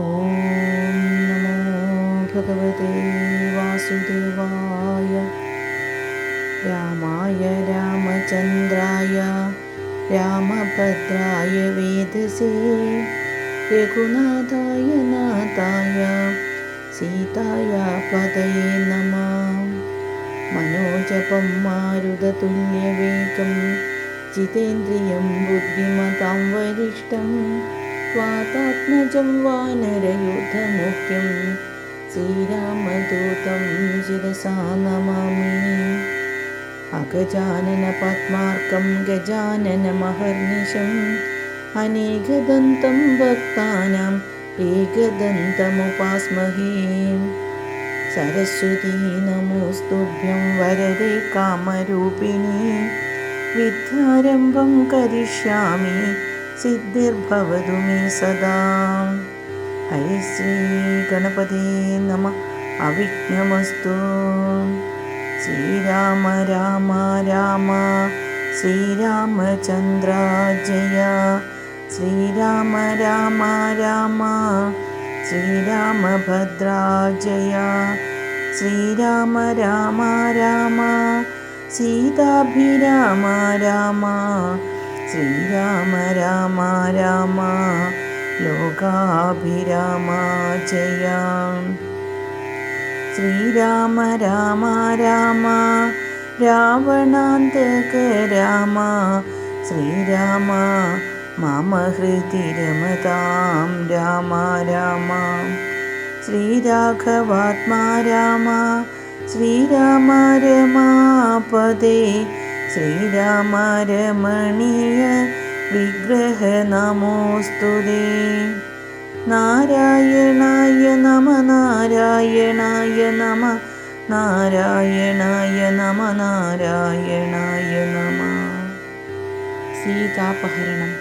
ഓം നമോ ഭഗവതേ വാസുദേവായ. രാമായ രാമചന്ദ്രായ രാമഭദ്രായ വേദസേ രഘുനാഥായ നാഥായ സീതായ പതയേ നമഃ. മനോജപം മാരുതതുല്യവേഗം ജിതേന്ദ്രിയം ബുദ്ധിമതാം വരിഷ്ഠം വാതാത്മജം വാനരയൂഥമുഖ്യം ശ്രീരാമദൂതം ശിരസാ നമാമി. അഗജാനന പദ്മാർക്കം ഗജാനനമഹർനിശം അനേകദന്തം ഭക്താനാം ഏകദന്തമുപാസ്മഹേ. സരസ്വതീ നമോസ്തുഭ്യം വരദേ കാമരൂപിണി വിദ്യാരംഭം കരിഷ്യാമി സിദ്ധിർഭവതു മേ സദാ. ഹരി ശ്രീ ഗണപതേ നമഃ. അവിഘ്നമസ്തു. ശ്രീരാമ രാമ രാമ ശ്രീരാമചന്ദ്ര ജയ. ശ്രീരാമ രാമ രാമ ശ്രീരാമഭദ്ര ജയ. ശ്രീരാമ രാമ രാമ സീതാഭിരാമ രാമ. ശ്രീരാമ രാമ രാമ ലോകാഭിരാമ ജയ. ശ്രീരാമ രാമ രാമ രാവണാന്തക രാമ. ശ്രീരാമ മമ ഹൃദി രമതാം രാമ രാമ. ശ്രീരാഘവാത്മാ രാമ ശ്രീരാമ രമാപദേ. ശ്രീരാമ രമണീയ വിഗ്രഹ നമോസ്തുതേ. നാരായണായ നമ നാരായണായ നമ നാരായണായ നമ നാരായണായ നമ. സീതാപഹരണം.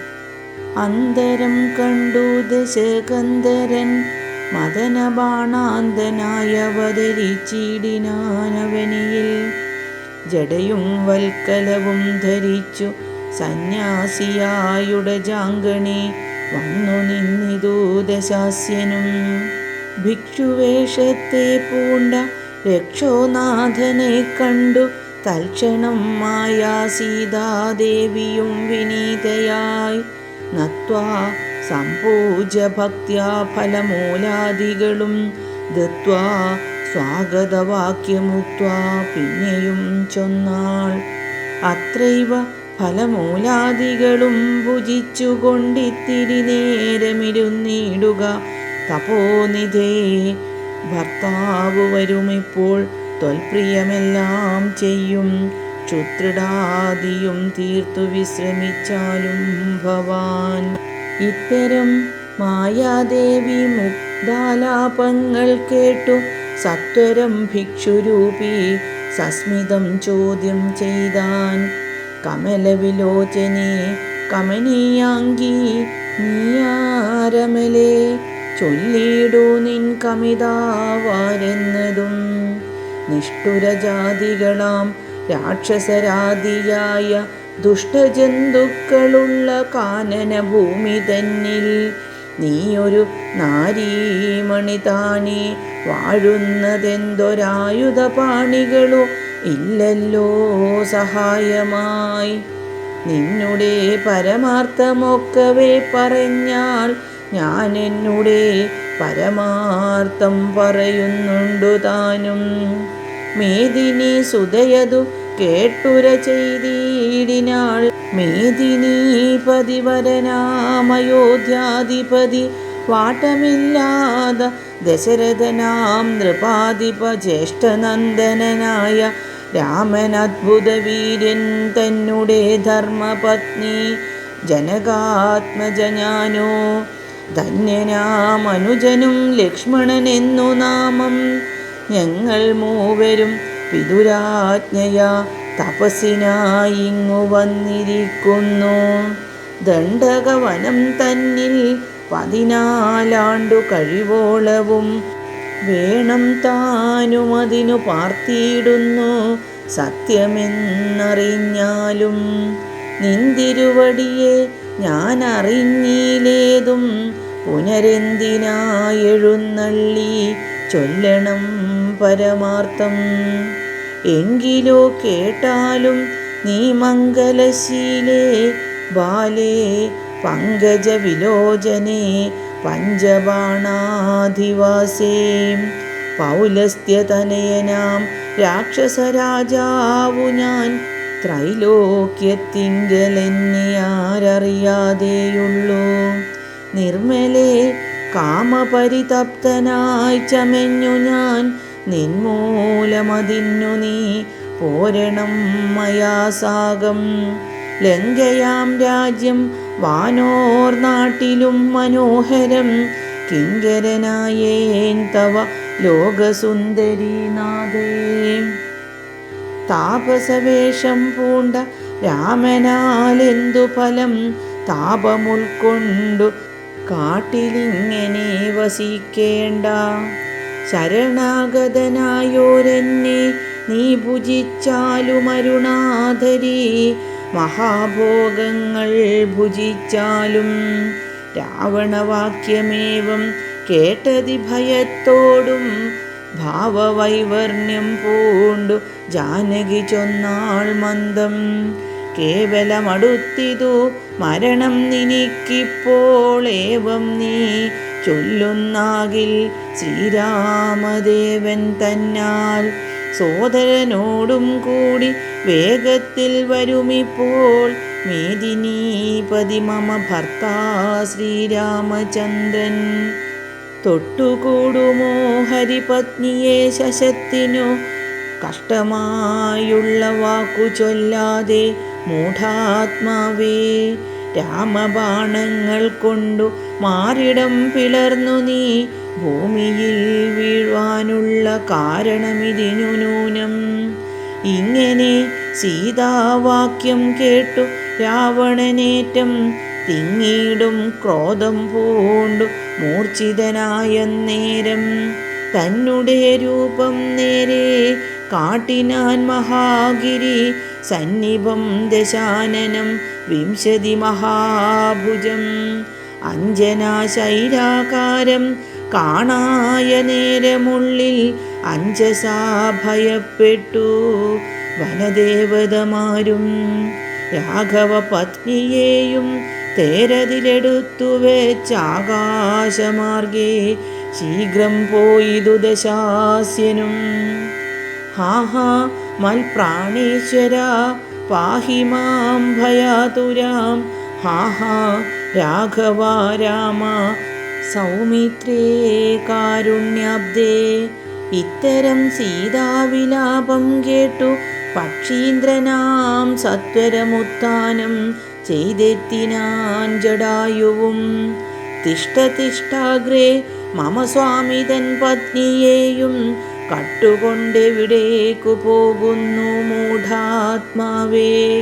അന്തരം കണ്ടു ദശകന്ധരൻ മദനബാണാന്തനായവതരിച്ചിടിനാനവനിയിൽ. ജടയും വൽക്കലവും ധരിച്ചു സന്യാസിയായുടജാങ്കണി വന്നു നിന്നിതു ദശാസ്യനും. ഭിക്ഷുവേഷത്തെ പൂണ്ട രക്ഷോനാഥനെ കണ്ടു തൽക്ഷണം മായാ സീതാദേവിയും വിനീതയായി നത്വാ സംപൂജ്യ ഭക്ത്യാ ഫലമൂലാദികളും ദത്വാ സ്വാഗതവാക്യമുക്ത്വാ പിന്നെയും ചൊന്നാൾ. അത്രൈവ ഫലമൂലാദികളും ഭുജിച്ചുകൊണ്ടിത്തിരി നേരമിരുന്നിടുക തപോനിധേ. ഭർത്താവ് വരുമിപ്പോൾ ത്വൽപ്രിയമെല്ലാം ചെയ്യും. ക്ഷുത്രിടാദിയും തീർത്തു വിശ്രമിച്ചാലും ഭവാൻ. ഇത്തരം മായാദേവി മുഗ്ധാലാപങ്ങൾ കേട്ടു സത്വരം ഭിക്ഷുരൂപി സസ്മിതം ചോദ്യം ചെയ്താൻ. കമലവിലോചനെ കമനീയാംഗി നീയാരമലേ ചൊല്ലിടൂ നിൻ കമിതാവാരെന്നതും. നിഷ്ഠുരജാതികളാം രാക്ഷസരാദിയായ ദുഷ്ടജന്തുക്കളുള്ള കാനനഭൂമി തന്നിൽ നീയൊരു നാരീമണി താനേ വാഴുന്നതെന്തൊരായുധപാണികളോ ഇല്ലല്ലോ സഹായമായി. നിന്നുടെ പരമാർത്ഥമൊക്കവേ പറഞ്ഞാൽ ഞാൻ എന്നുടെ പരമാർത്ഥം പറയുന്നുണ്ടു താനും. മേദിനി സുതയതു കേട്ടുര ചെയ്തിടിനാൾ. മേദിനീപതി വരനാമയോധ്യാധിപതി വാട്ടമില്ലാത ദശരഥനാം നൃപാധിപ ജ്യേഷ്ഠനന്ദനായ രാമനദ്ഭുതവീര്യൻ തന്നുടെ ധർമ്മപത്നി ജനകാത്മജനാനോ. ധന്യനാമനുജനും ലക്ഷ്മണനെന്നു നാമം. ഞങ്ങൾ മൂവരും പിതുരാജ്ഞയാ തപസ്സിനായിങ്ങു വന്നിരിക്കുന്നു. ദണ്ഡകവനം തന്നിൽ 14 കഴിവോളവും വേണം താനുമതിനു പാർത്തിയിടുന്നു. സത്യമെന്നറിഞ്ഞാലും നിന്തിരുവടിയെ ഞാൻ അറിഞ്ഞിലേതും പുനരെന്തിനായെഴുന്നള്ളി ചൊല്ലണം പരമാർത്ഥം. എങ്കിലോ കേട്ടാലും നീ മംഗലശീലേ ബാലേ പങ്കജവിലോചനേ പഞ്ചബാണാധിവാസേ. പൗലസ്ത്യതനയനാം രാക്ഷസരാജാവു ഞാൻ, ത്രൈലോക്യത്തിങ്കലെന്നെ ആരറിയാതെയുള്ളൂ. നിർമ്മലേ കാമപരിതപ്തനായി ചമഞ്ഞു ഞാൻ, നിന്മൂലമതിന്നു നീ പോരണം മയാ സാകം. ലങ്കയാം രാജ്യം വാനോർ നാട്ടിലും മനോഹരം, കിങ്കരനായേൻ തവ ലോകസുന്ദരീനാഥേ. താപസവേഷം പൂണ്ട രാമനാലെന്തു ഫലം, താപമുൾക്കൊണ്ടു കാട്ടിലിങ്ങനെ വസിക്കേണ്ട. ശരണാഗതനായോരെന്നെ നീ ഭുജിച്ചാലുമരുണാധരീ, മഹാഭോഗങ്ങൾ ഭുജിച്ചാലും. രാവണവാക്യമേവം കേട്ടതി ഭയത്തോടും, ഭാവവൈവർണ്യം പൂണ്ടു ജാനകി ചൊന്നാൾ മന്ദം. കേവലമടുത്തിതു മരണം നിനിക്കിപ്പോൾ, ഏവം നീ ചൊല്ലുന്നാകിൽ ശ്രീരാമദേവൻ തന്നാൽ. സോദരനോടും കൂടി വേഗത്തിൽ വരുമിപ്പോൾ, മേദിനീപതി മമ ഭർത്താ ശ്രീരാമചന്ദ്രൻ. തൊട്ടുകൂടുമോ ഹരിപത്നിയെ ശശത്തിനു, കഷ്ടമായുള്ള വാക്കു ചൊല്ലാതെ മൂഢാത്മാവേ. രാമബാണങ്ങൾ കൊണ്ടു മാറിടം പിളർന്നു നീ, ഭൂമിയിൽ വീഴ്വാനുള്ള കാരണമിതിനു നൂനം. ഇങ്ങനെ സീതാവാക്യം കേട്ടു രാവണനേറ്റം, തിങ്ങിടും ക്രോധം പൂണ്ടു മൂർച്ഛിതനായ നേരം. തന്നുടെ രൂപം നേരെ കാട്ടിനാൻ മഹാഗിരി, സന്നിഭം ദശാനനം വിംശതി മഹാഭുജം. അഞ്ജനാശൈലാകാരം കാണായ നേരമുള്ളിൽ, അഞ്ജസാ ഭയപ്പെട്ടു വനദേവതമാരും. രാഘവ പത്നിയെയും തേരതിലെടുത്തു വെച്ചാകാശമാർഗേ ശീഘ്രം പോയിതു ദശാസ്യനും. ഹാഹാ മൽപ്രാണേശ്വര പാഹി മാം ഭയാതുരാം, ഹാഹാ രാഘവ രാമ സൗമിത്രേ കാരുണ്യാബ്ദേ. ഇത്തരം സീതാവിലാപം കേട്ടു പക്ഷീന്ദ്രനാം സത്വരമുത്ഥാനം ചെയ്തെത്തിനാൻ ജടായുവും. തിഷ്ടതിഷ്ടാഗ്രേ മമ സ്വാമിതൻ പത്നിയെയും, കട്ടുകൊണ്ടെവിടേക്കു പോകുന്നു മൂഢാത്മാവേ.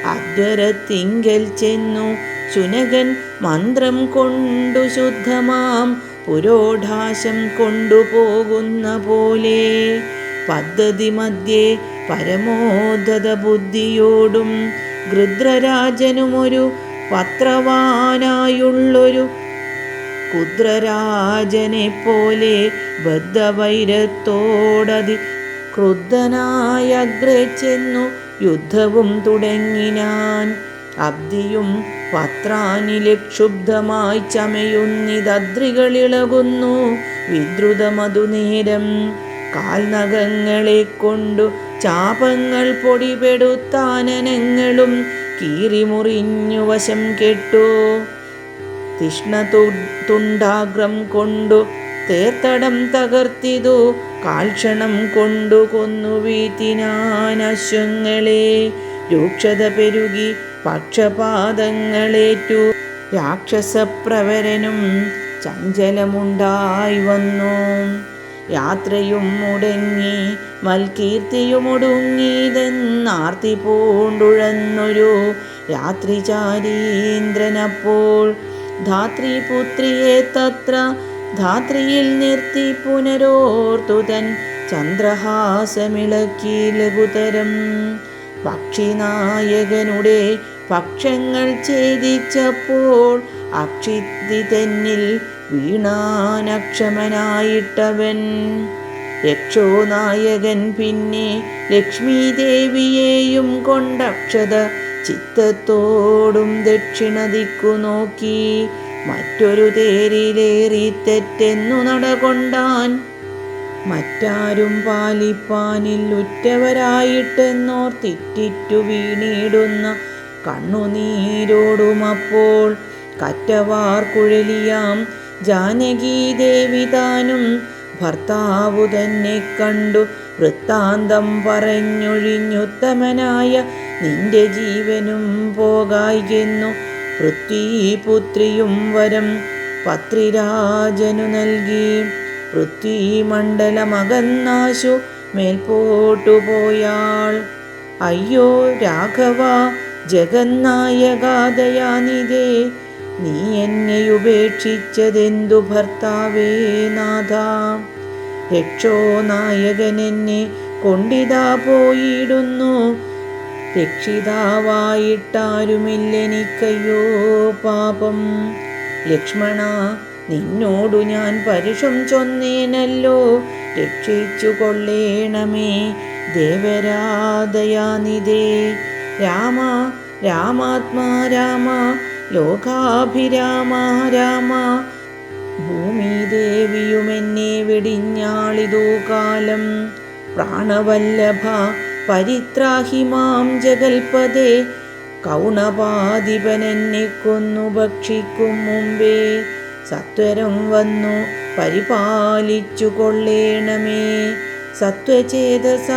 അദ്വരത്തിങ്കൽ ചെന്നു ശുനകൻ മന്ത്രം കൊണ്ടു ശുദ്ധമാം പുരോഢാശം കൊണ്ടുപോകുന്ന പോലെ, പദ്ധതി മധ്യേ പരമോദ്ധത ബുദ്ധിയോടും ഗൃധ്രരാജനുമൊരു പത്രവാനായുള്ളൊരു കുദ്രരാജനെ പോലെ ബദ്ധവൈരത്തോടതി ക്രുദ്ധനായഗ്രേ ചെന്നു യുദ്ധവും തുടങ്ങിനാൻ. അബ്ദിയും പത്രാനിലക്ഷുബ്ധമായി ചമയുന്നിതദ്രികളിളകുന്നു വിദ്രുതമതുനേരം. കാൽനഖങ്ങളെ കൊണ്ടു ചാപങ്ങൾ പൊടിപെടുത്താനനങ്ങളും കീറിമുറിഞ്ഞു വശം കെട്ടു. തിഷ്ണതുണ്ടാഗ്രം കൊണ്ടു തേർത്തടം തകർത്തിതു, കാൽക്ഷണം കൊണ്ടു കൊന്നു വീഴ്ത്തിനാൻ അശ്വങ്ങളെ. രൂക്ഷത പെരുകി പക്ഷപാതങ്ങളേറ്റു, രാക്ഷസപ്രവരനും ചഞ്ചലമുണ്ടായി വന്നു. യാത്രയും മുടങ്ങി മൽകീർത്തിയുമൊടുങ്ങിയതെന്നാർത്തി പൂണ്ടുഴന്നൊരു രാത്രിചാരീന്ദ്രനപ്പോൾ, ധാത്രിപുത്രിയെ തത്ര ധാത്രിയിൽ നിർത്തി പുനരോർത്തു തൻ ചന്ദ്രഹാസമിളക്കി ലഘുതരം. പക്ഷിനായകനുടെ പക്ഷങ്ങൾ ഛേദിച്ചപ്പോൾ അക്ഷിതി തെന്നിൽ വീണാനക്ഷമനായിട്ടവൻ. രക്ഷോനായകൻ പിന്നെ ലക്ഷ്മീ ദേവിയെയും കൊണ്ടക്ഷത ചിത്തത്തോടും ദക്ഷിണ ദിക്കു നോക്കി മറ്റൊരു തേരിലേറി തെറ്റെന്നു നടകൊണ്ടാൻ. മറ്റാരും പാലിപ്പാനിൽ ഉറ്റവരായിട്ടെന്നോർത്തിറ്റിറ്റു വീണിടുന്ന കണ്ണുനീരോടുമപ്പോൾ കറ്റവാർ കുഴലിയാം ജാനകീദേവി താനും ഭർത്താവു തന്നെ കണ്ടു വൃത്താന്തം പറഞ്ഞൊഴിഞ്ഞുത്തമനായ നിന്റെ ജീവനും പോകായികെന്നു പൃഥ്വീപുത്രിയും വരം പത്രിരാജനു നൽകി. പൃഥ്വീമണ്ഡലമകന്നാശു മേൽപോട്ടുപോയാൾ. അയ്യോ രാഘവ ജഗന്നായകാദയാനിധേ, നീ എന്നെ ഉപേക്ഷിച്ചതെന്തു ഭർത്താവേ നാഥ. രക്ഷോനായകനെന്നെ കൊണ്ടിതാ പോയിടുന്നു, രക്ഷിതാവായിട്ടാരുമില്ലെനിക്കയ്യോ പാപം. ലക്ഷ്മണ നിന്നോടു ഞാൻ പരുഷം ചൊന്നേനല്ലോ, രക്ഷിച്ചു കൊള്ളേണമേ ദേവരാദയാനിധേ. രാമ രാമാത്മാ രാമ ലോകാഭിരാമ രാമ. ഭൂമിദേവിയുമെന്നെ വെടിഞ്ഞാളിതു കാലം. പ്രാണവല്ലഭ പരിത്രാഹി മാം ജഗൽപദേ, കൗണപാധിപനെന്നെ കൊന്നു ഭക്ഷിക്കും മുമ്പേ സത്വരം വന്നു പരിപാലിച്ചു കൊള്ളേണമേ. സത്വചേതസ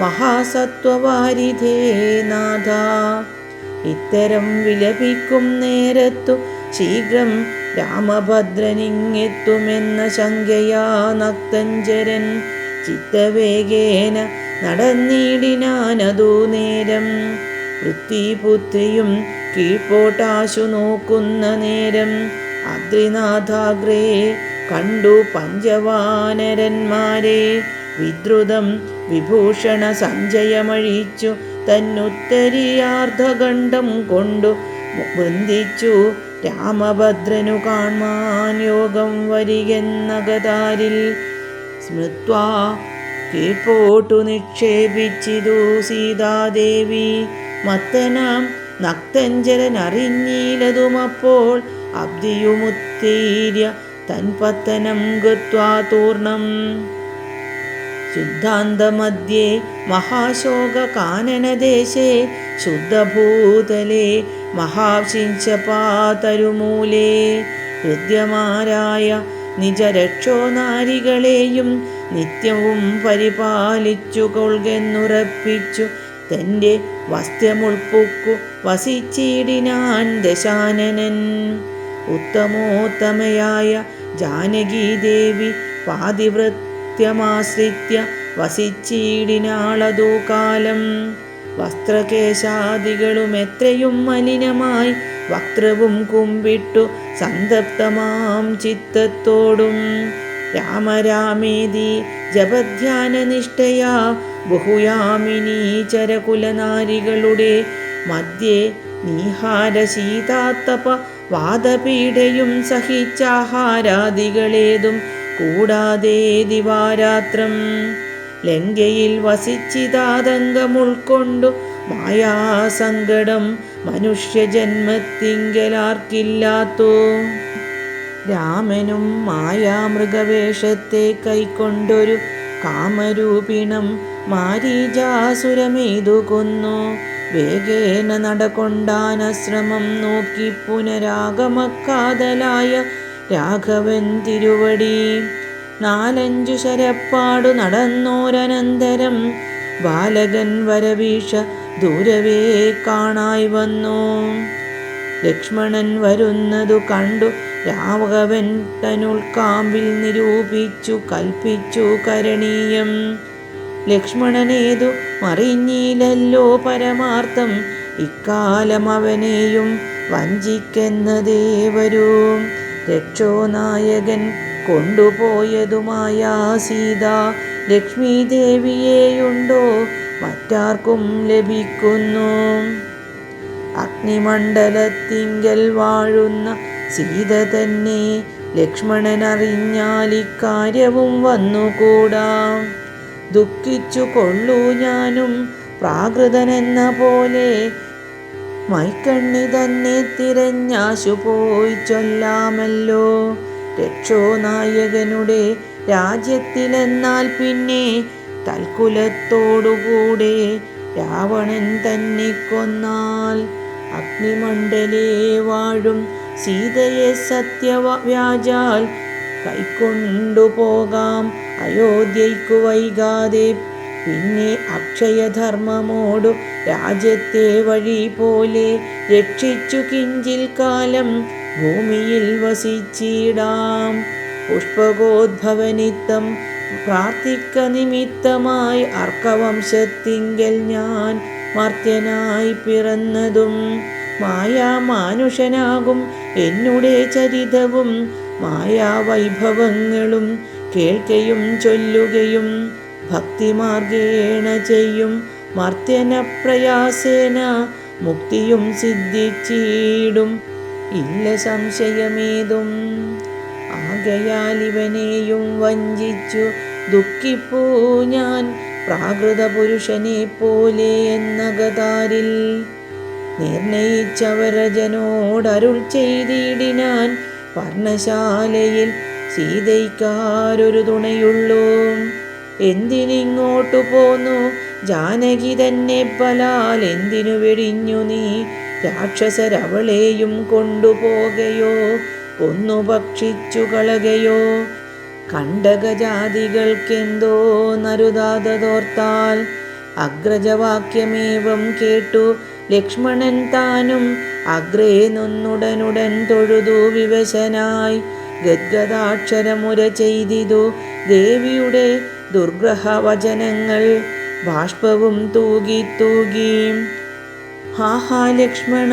മഹാസത്വവാരിധേ നാഥ. ഇത്തരം വിലപിക്കും നേരത്തു ശീഘ്രം രാമഭദ്രനിങ്ങെത്തുമെന്ന ശങ്കയാ നക്തഞ്ചരൻ ചിത്തവേഗേന നടന്നിടിനാനതു നേരം. പൃഥ്വീപുത്രിയും കീഴ്പോട്ടാശു നോക്കുന്ന നേരം അദ്രിനാഥാഗ്രേ കണ്ടു പഞ്ചവാനരന്മാരെ. വിദ്രുതം വിഭൂഷണ സഞ്ജയമഴിച്ചു തന്നുത്തരിയാർദ്ധഖണ്ഡം കൊണ്ടു ബന്ധിച്ചു രാമഭദ്രനു കാൺമാൻ യോഗം വരികെന്നകതാരിൽ. സ്മൃത്വാ കീഴ്പോട്ടു നിക്ഷേപിച്ചിതു സീതാദേവി. മത്തനാം നക്തഞ്ചരനറിഞ്ഞീലതുമപ്പോൾ അബ്ദിയുമുത്തീര്യ തൻപത്തനം ഗത്വാ തൂർണം. ശുദ്ധാന്തമധ്യേ മഹാശോകകാനനദേശേ ശുദ്ധഭൂതലേ മഹാശിഞ്ചപാതരുമൂലേ. ഹൃദ്യമാരായ നിജരക്ഷോനാരികളെയും നിത്യവും പരിപാലിച്ചു കൊൾകെന്നുറപ്പിച്ചു തൻ്റെ വസ്ത്യമുൾപ്പുക്കു വസിച്ചിടിനാൻ ദശാനനൻ. ഉത്തമോത്തമയായ ജാനകീദേവി പാതിവൃത്യമാശ്രിത്യ വസിച്ചിടിനാളതു കാലം. വസ്ത്രകേശാദികളും എത്രയും മലിനമായി വക്രവും കുമ്പിട്ടു സന്തപ്തമാം ചിത്തത്തോടും രാമരാമേതി ജപധ്യാനനിഷ്ഠയാ ബഹുയാമിനീ ചരകുലനാരികളുടെ മധ്യേ നീഹാരശീതാത്തപ വാദപീഠയും സഹിച്ചാഹാരാദികളേതും കൂടാതെ ദിവാരാത്രം ലങ്കയിൽ വസിച്ചിതാതങ്കമുൾക്കൊണ്ടു മായാസങ്കടം മനുഷ്യജന്മത്തിങ്കലാർക്കില്ലാത്തോ. രാമനും മായാമൃഗവേഷത്തെ കൈക്കൊണ്ടൊരു കാമരൂപിണം മാരീചാസുരമേതു കൊന്നു. വേഗേന നടകൊണ്ടാനശ്രമം നോക്കി പുനരാഗമക്കാതലായ രാഘവൻ തിരുവടി. 4-5 ശരപ്പാടു നടന്നോരനന്തരം ബാലകൻ വരവീഷ ദൂരവേ കാണായി വന്നു. ലക്ഷ്മണൻ വരുന്നതു കണ്ടു രാഘവൻ തനുൾക്കാമ്പിൽ നിരൂപിച്ചു കൽപ്പിച്ചു കരണീയം. ലക്ഷ്മണനേതു മറിഞ്ഞീലല്ലോ പരമാർത്ഥം, ഇക്കാലം അവനെയും വഞ്ചിക്കെന്നതേ വരൂ. രക്ഷോനായകൻ കൊണ്ടുപോയതുമായ സീത ലക്ഷ്മീദേവിയെയുണ്ടോ മറ്റാർക്കും ലഭിക്കുന്നു. അഗ്നിമണ്ഡലത്തിങ്കൽ വാഴുന്ന സീത തന്നെ ലക്ഷ്മണനറിഞ്ഞാൽ ഇക്കാര്യവും വന്നുകൂടാം. ദുഃഖിച്ചു കൊള്ളൂ ഞാനും പ്രാകൃതനെന്ന പോലെ, മൈക്കണ്ണി തന്നെ തിരഞ്ഞാശു പോയി ചൊല്ലാമല്ലോ. രക്ഷോ നായകനുടെ രാജ്യത്തിലെന്നാൽ പിന്നെ തൽക്കുലത്തോടുകൂടെ രാവണൻ തന്നെ കൊന്നാൽ, അഗ്നിമണ്ഡലേ വാഴും സീതയെ സത്യവ്യാജാൽ കൈക്കൊണ്ടുപോകാം അയോധ്യയ്ക്കു വൈകാതെ. പിന്നെ അക്ഷയധർമ്മമോടു രാജ്യത്തെ വഴി പോലെ രക്ഷിച്ചു കിഞ്ചിൽ കാലം ഭൂമിയിൽ വസിച്ചിടാം. പുഷ്പകോദ്ഭവനിത്തം പ്രാർത്ഥിക്ക നിമിത്തമായി അർക്കവംശത്തിങ്കൽ ഞാൻ മർത്യനായി പിറന്നതും, മായാമാനുഷനാകും എന്നുടെ ചരിതവും മായാവൈഭവങ്ങളും കേൾക്കയും ചൊല്ലുകയും ഭക്തിമാർഗേണ ചെയ്യും മർത്യന പ്രയാസേന മുക്തിയും സിദ്ധിച്ചിടും, ഇല്ല സംശയമേതും. ആകയാൽ ഇവനെയും വഞ്ചിച്ചു ദുഃഖിപ്പൂ ഞാൻ പ്രാകൃത പുരുഷനെ പോലെ എന്നകതാരിൽ. നിർണയിച്ചവരജനോടരുൾ ചെയ്തിടിനാൻ, പർണശാലയിൽ സീതയ്ക്കാരൊരു തുണയുള്ളൂ. എന്തിനിങ്ങോട്ടു പോന്നു ജാനകി തന്നെ ബലാൽ, എന്തിനു വെടിഞ്ഞു നീ രാക്ഷസരവളെയും കൊണ്ടുപോകയോ കൊന്നു ഭക്ഷിച്ചു കളകയോ. കണ്ടകജാതികൾക്കെന്തോ നരുതാതോർത്താൽ അഗ്രജവാക്യമേവം കേട്ടു ലക്ഷ്മണൻ താനും അഗ്രേ നിന്നുടനുടൻ തൊഴുതു വിവശനായി. ഗദ്ഗദാക്ഷരമുര ചെയ്തിതു ദേവിയുടെ ദുർഗ്രഹവചനങ്ങൾ ബാഷ്പവും തൂകി തൂകി. ഹാഹാ ലക്ഷ്മണ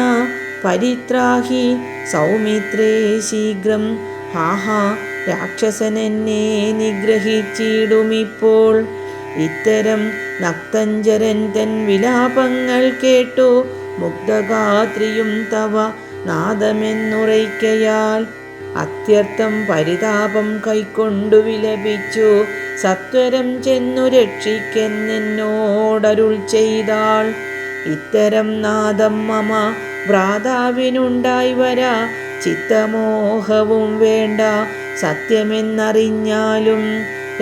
പരിത്രാഹി സൗമിത്രേ ശീഘ്രം, ഹാഹാ രാക്ഷസനെന്നെ നിഗ്രഹിച്ചിടുമിപ്പോൾ. ഇത്തരം നക്തഞ്ചരൻ തൻ വിലാപങ്ങൾ കേട്ടു മുഗ്ധഗാത്രിയും തവ നാദമെന്നുറയ്ക്കയാൽ അത്യർത്ഥം പരിതാപം കൈക്കൊണ്ടു വിലപിച്ചു സത്വരം ചെന്നു രക്ഷിക്കെന്നോടരുൾ ചെയ്താൾ. ഇത്തരം നാദം മമ ഭ്രാതാവിനുണ്ടായി വരാ, ചിത്തമോഹവും വേണ്ട സത്യമെന്നറിഞ്ഞാലും.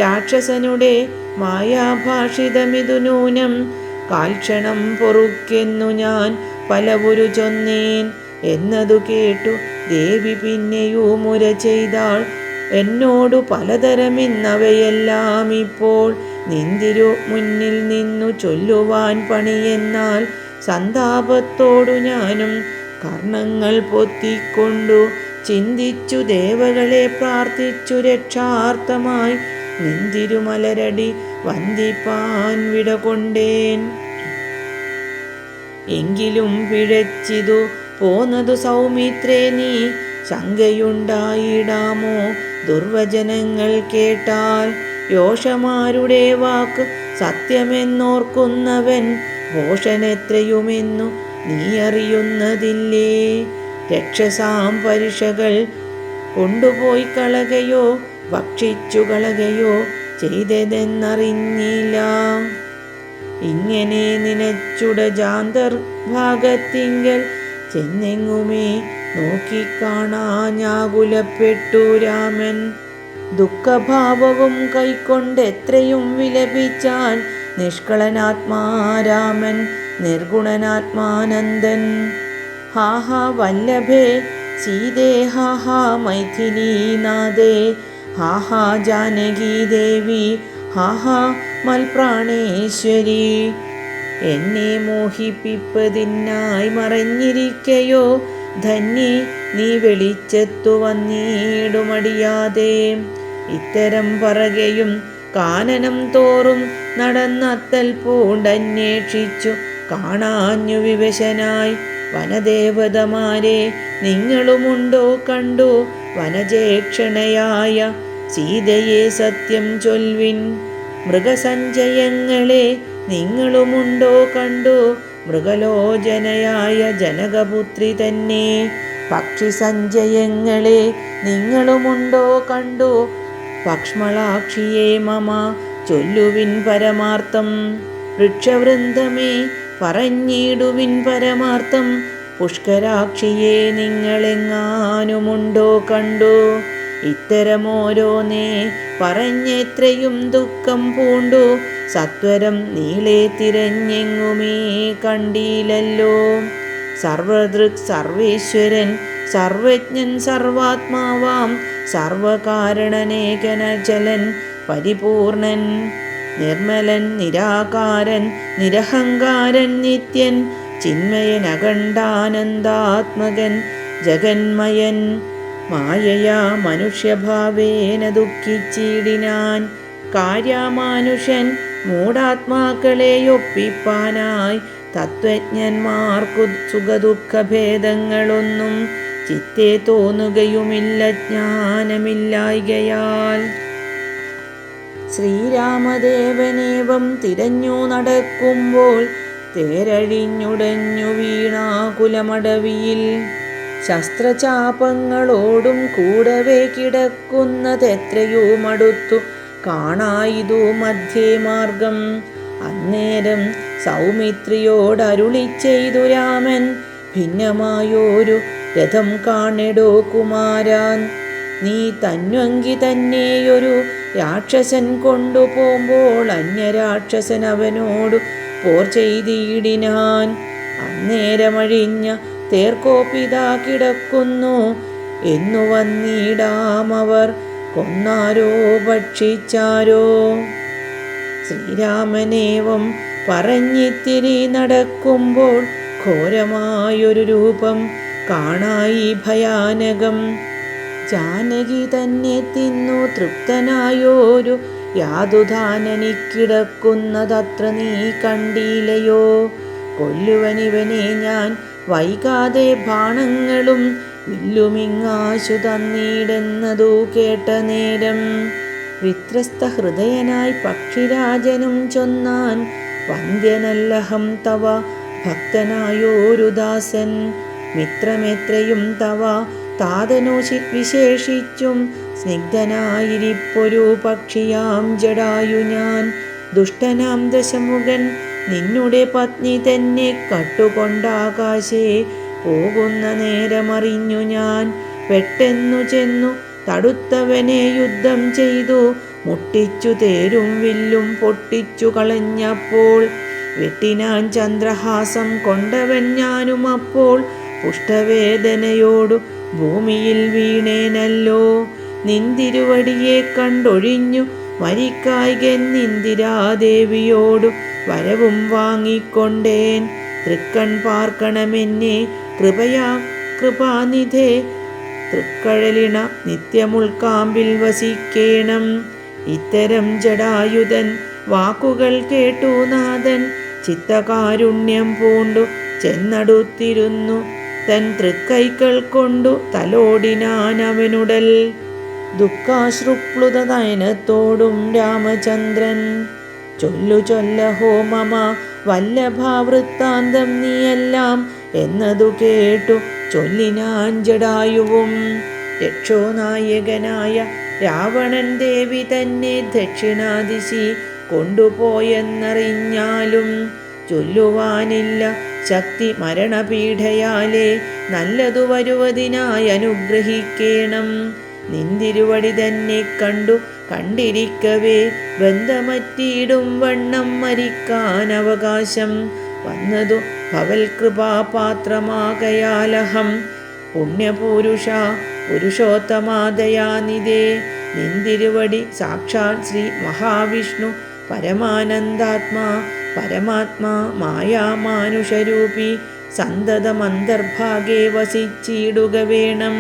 രാക്ഷസനുടെ മായാഭാഷിതമിതു നൂനം, കാൽക്ഷണം പൊറുക്കെന്നു ഞാൻ പലവുരു ചൊന്നേൻ. എന്നതു കേട്ടു ദേവി പിന്നെയുമുര ചെയ്താൾ, എന്നോടു പലതരമെന്നവയെല്ലാം ഇപ്പോൾ നിന്തിരു മുന്നിൽ നിന്നു ചൊല്ലുവാൻ പണിയെന്നാൽ. സന്താപത്തോടു ഞാനും കർണങ്ങൾ പൊത്തിക്കൊണ്ടു ചിന്തിച്ചു ദേവകളെ പ്രാർത്ഥിച്ചു രക്ഷാർത്ഥമായി നിന്തിരുമലരടി വന്ദിപ്പാൻ വിടകൊണ്ടേൻ. എങ്കിലും പിഴച്ചിതു പോന്നതു സൗമിത്രേ നീ, ശങ്കയുണ്ടായിടാമോ ദുർവചനങ്ങൾ കേട്ടാൽ. യോഷമാരുടെ വാക്ക് സത്യമെന്നോർക്കുന്നവൻ ഭോഷനെത്രയുമെന്നു നീ അറിയുന്നതില്ലേ. രക്ഷസാം പരിഷകൾ കൊണ്ടുപോയി കളകയോ ഭക്ഷിച്ചു കളകയോ ചെയ്തതെന്നറിഞ്ഞില്ല. ഇങ്ങനെ നിനച്ചുടജാന്തർഭാഗത്തിങ്കൽ ചെന്നെങ്ങുമേ നോക്കിക്കാണാഞ്ഞാകുലപ്പെട്ടു രാമൻ. ദുഃഖഭാവവും കൈക്കൊണ്ടെത്രയും വിലപിച്ചാൻ നിഷ്കളനാത്മാരാമൻ നിർഗുണനാത്മാനന്ദൻ. ഹാഹാ വല്ലഭേ സീതേ, ഹാഹാ മൈഥിലീനാഥേ, ഹാഹാ ജാനകി ദേവി, ഹാഹാ മൽപ്രാണേശ്വരി. എന്നെ മോഹിപ്പിപ്പതിനായി മറഞ്ഞിരിക്കയോ ധന്യേ നീ വെളിച്ചത്തു വന്നിടുമടിയാതെ. ഇത്തരം പറകയും കാനനം തോറും നടന്നത്തൽ പൂണ്ടന്വേഷിച്ചു കാണാഞ്ഞു വിവശനായി. വനദേവതമാരെ നിങ്ങളുമുണ്ടോ കണ്ടു വനജേക്ഷണയായ സീതയെ സത്യം ചൊൽവിൻ. മൃഗസഞ്ചയങ്ങളെ നിങ്ങളുമുണ്ടോ കണ്ടു മൃഗലോചനയായ ജനകപുത്രി തന്നെ. പക്ഷി സഞ്ചയങ്ങളെ നിങ്ങളുമുണ്ടോ കണ്ടു? പക്ഷ്മളാക്ഷിയെ മമ ചൊല്ലുവിൻ പരമാർത്ഥം. വൃക്ഷവൃന്ദമേ പറഞ്ഞിടുവിൻ പരമാർത്ഥം. പുഷ്കരാക്ഷിയെ നിങ്ങളെങ്ങാനുമുണ്ടോ കണ്ടു? ഇത്തരമോരോന്നേ പറഞ്ഞെത്രയും ദുഃഖം പൂണ്ടു. സത്വരം നീളെ തിരഞ്ഞെങ്ങുമേ കണ്ടീലല്ലോ. സർവദൃക് സർവേശ്വരൻ സർവജ്ഞൻ സർവാത്മാവാം സർവകാരണനേകനചലൻ പരിപൂർണൻ നിർമ്മലൻ നിരാകാരൻ നിരഹങ്കാരൻ നിത്യൻ ചിന്മയൻ അഖണ്ഡാനന്ദാത്മകൻ ജഗന്മയൻ മായയാ മനുഷ്യഭാവേന ദുഃഖിച്ചിടിനാൻ. കാര്യമാനുഷൻ മൂഢാത്മാക്കളെ ഒപ്പിപ്പാനായി തത്വജ്ഞന്മാർക്കു സുഖദുഃഖഭേദങ്ങളൊന്നും ചിത്തെ തോന്നുകയുമില്ല ജ്ഞാനമില്ലായ്കയാൽ. ശ്രീരാമദേവനേവം തിരഞ്ഞു നടക്കുമ്പോൾ തേരഴിഞ്ഞുടഞ്ഞു വീണാകുലമടവിയിൽ ശസ്ത്രചാപങ്ങളോടും കൂടവേ കിടക്കുന്നതെത്രയോ മടുത്തു കാണായിതു മധ്യേ മാർഗം. അന്നേരം സൗമിത്രിയോടരുളി ചെയ്തു രാമൻ, ഭിന്നമായോരു രഥം കാണെടോ കുമാരാൻ. നീ തന്വങ്കി തന്നെയൊരു രാക്ഷസൻ കൊണ്ടുപോകുമ്പോൾ അന്യരാക്ഷസൻ അവനോടു പോർ ചെയ്തിടിനാൻ. അന്നേരമഴിഞ്ഞ തേർക്കോപ്പിതാ കിടക്കുന്നു എന്നു വന്നിടാമവർ കൊന്നാരോ ഭക്ഷിച്ചാരോ. ശ്രീരാമനേവം പറഞ്ഞിത്തിരി നടക്കുമ്പോൾ ഘോരമായൊരു രൂപം കാണായി ഭയാനകം. ജാനകി തന്നെ തിന്നു തൃപ്തനായോരു യാതുധാനനിക്കിടക്കുന്നതത്ര നീ കണ്ടീലയോ? കൊല്ലുവനിവനെ ഞാൻ വൈകാതെ ബാണങ്ങളും വില്ലുമിങ്ങാശു തന്നീടെന്നതു കേട്ട നേരം വിത്രസ്ത ഹൃദയനായി പക്ഷിരാജനും ചൊന്നാൻ, വന്ദ്യനല്ലഹം തവ ഭക്തനായോരു ദാസൻ. മിത്രമെത്രയും തവ താതനു വിശേഷിച്ചും സ്നിഗ്ധനായിരിപ്പൊരു പക്ഷിയാം ജടായു ഞാൻ. ദുഷ്ടനാം ദശമുഖൻ നിന്നുടെ പത്നി തന്നെ കട്ടുകൊണ്ടാകാശേ പോകുന്ന നേരമറിഞ്ഞു ഞാൻ. പെട്ടെന്നു ചെന്നു തടുത്തവനെ യുദ്ധം ചെയ്തു മുട്ടിച്ചു തേരും വില്ലും പൊട്ടിച്ചു കളഞ്ഞപ്പോൾ വെട്ടിനാൻ ചന്ദ്രഹാസം കൊണ്ടവൻ ഞാനും. അപ്പോൾ പുഷ്ടവേദനയോടു ഭൂമിയിൽ വീണേനല്ലോ. നിന്തിരുവടിയെ കണ്ടൊഴിഞ്ഞു മരിക്കായികെന്നിന്ദിരാദേവിയോടു വരവും വാങ്ങിക്കൊണ്ടേൻ. തൃക്കൺ പാർക്കണമെന്നെ കൃപാനിധേ, തൃക്കഴലിണ നിത്യമുൾക്കാമ്പിൽ വസിക്കേണം. ഇത്തരം ജടായുധൻ വാക്കുകൾ കേട്ടു നാഥൻ ചിത്തകാരുണ്യം പൂണ്ടു ചെന്നടുത്തിരുന്നു. തൻ തൃക്കൈകൾ കൊണ്ടു തലോടിനാൻ അവനുടൽ. ദുഃഖാശ്രുപ്ലുത നയനത്തോടും രാമചന്ദ്രൻ ചൊല്ലഹോ മമ വല്ലഭാവൃത്താന്തം നീയെല്ലാം എന്നതു കേട്ടു ചൊല്ലിനാൻ ജടായുവും. രക്ഷോനായകനായ രാവണൻ ദേവി തന്നെ ദക്ഷിണാദിശി കൊണ്ടുപോയെന്നറിഞ്ഞാലും ചൊല്ലുവാനില്ല ശക്തി. മരണപീഠയാലേ നല്ലതു വരുവതിനായി അനുഗ്രഹിക്കേണം. നിന്തിരുവടി തന്നെ കണ്ടിരിക്കവേ ബന്ധമറ്റിയിടും വണ്ണം മരിക്കാൻ അവകാശം വന്നതു ഭവൽകൃപാപാത്രമാകയാലഹം. പുണ്യപുരുഷ പുരുഷോത്തമാദയാനിധേ, നിന്തിരുവടി സാക്ഷാൽ ശ്രീ മഹാവിഷ്ണു പരമാത്മാ മായാമാനുഷരൂപി സന്തതമന്തർഭാഗേ വസിച്ചിടുക വേണം.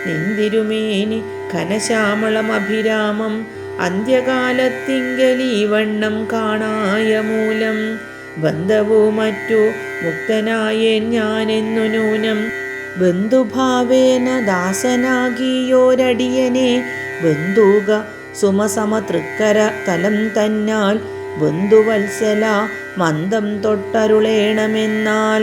നിന്തിരുമേനി ഘനശ്യാമളമഭിരാമം അന്ത്യകാലത്തിങ്കലീ വണ്ണം കാണായ മൂലം. ബന്ധവു മറ്റു മുക്തനായേൻ ഞാനെന്നു നൂനം. ബന്ധുഭാവേന ദാസനാകിയോരടിയനെ ബന്ധുക സുമസമതൃക്കര തലം തന്നാൽ. ബന്ധുവത്സല മന്ദം തൊട്ടരുളേണമെന്നാൽ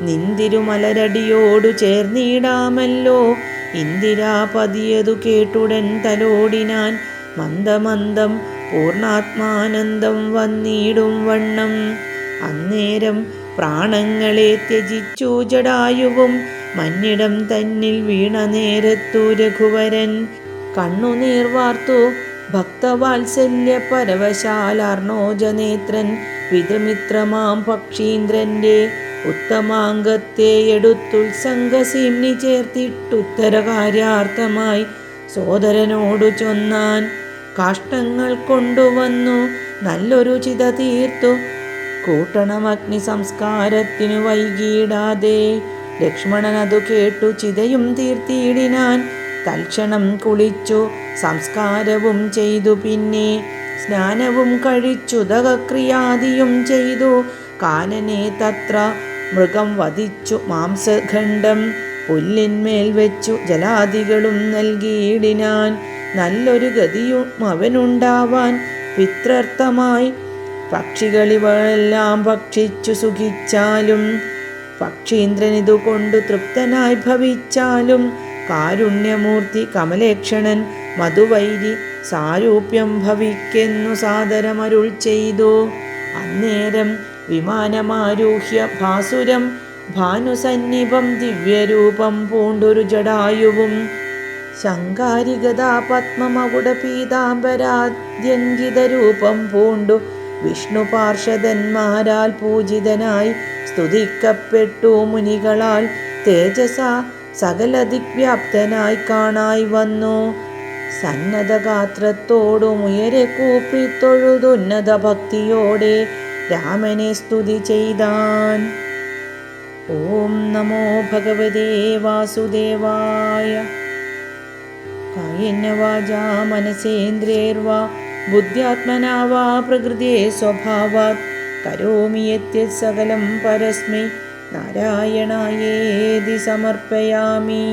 നിന്തിരുമലരടിയോടു ചേർന്നിടാമല്ലോ. ഇന്ദിരാപതിയതു കേട്ടുടൻ തലോടിനാൻ. മന്ദമന്ദം പൂർണ്ണാത്മാനന്ദം വന്നിടും വണ്ണം. അന്നേരം പ്രാണങ്ങളെ ത്യജിച്ചു ജടായുവും മന്നിടം തന്നിൽ വീണ നേരത്തു രഘുവരൻ കണ്ണുനീർ വാർത്തു. ഭക്തവാത്സല്യ പരവശാലാർണോജനേത്രൻ വിധമിത്രമാം പക്ഷീന്ദ്രന്റെ ഉത്തമാംഗത്തെ എടുത്തുത്സംഗസീംനി ചേർത്തിട്ടുത്തരകാര്യാർത്ഥമായി സോദരനോടു ചൊന്നാൻ. കാഷ്ടങ്ങൾ കൊണ്ടുവന്നു നല്ലൊരു ചിത തീർത്തു കൂട്ടണമഗ്നി സംസ്കാരത്തിനു വൈകിടാതെ. ലക്ഷ്മണനതു കേട്ടു ചിതയും തീർത്തിയിടിനാൻ. തൽക്ഷണം കുളിച്ചു സംസ്കാരവും ചെയ്തു. പിന്നെ സ്നാനവും കഴിച്ചുദകക്രിയാദിയും ചെയ്തു. കാനനെ തത്ര മൃഗം വധിച്ചു മാംസഖണ്ഡം പുല്ലിന്മേൽ വെച്ചു ജലാദികളും നൽകിയിടിനാൻ. നല്ലൊരു ഗതിയും അവനുണ്ടാവാൻ പിത്രർത്ഥമായി പക്ഷികളിവയെല്ലാം ഭക്ഷിച്ചു സുഖിച്ചാലും പക്ഷീന്ദ്രനിതുകൊണ്ടു തൃപ്തനായി ഭവിച്ചാലും കാരുണ്യമൂർത്തി കമലേക്ഷണൻ മധുവൈരി സാരൂപ്യം ഭവിക്കെന്നു സാദരമരുൾ ചെയ്തു. അന്നേരം വിമാനമാരൂഹ്യ ഭാസുരം ഭാനുസന്നിഭം ദിവ്യരൂപം പൂണ്ടൊരു ജടായുവും ശങ്കാരിഗതാ പത്മമകുട പീതാംബരാദ്യങ്കിതരൂപം പൂണ്ടു വിഷ്ണു പാർഷദന്മാരാൽ പൂജിതനായി സ്തുതിക്കപ്പെട്ടു മുനികളാൽ തേജസ സകല ദിഗ്വ്യാപ്തനായി കാണായി വന്നു. സന്നദ്ധഗാത്രത്തോടുമുയരെ കൂപ്പിത്തൊഴുതുന്നത ഭക്തിയോടെ രാമനെ സ്തുതി ചെയ്താൻ. ഓം നമോ ഭഗവതേ വാസുദേവായ. കായേന വാചാ മനസേന്ദ്രിയൈർവാ ബുദ്ധ്യാത്മനാ വാ പ്രകൃതേ സ്വഭാവാത് കരോമി യദ്യത് സകലം പരസ്മൈ നാരായണായേതി സമർപ്പയാമി.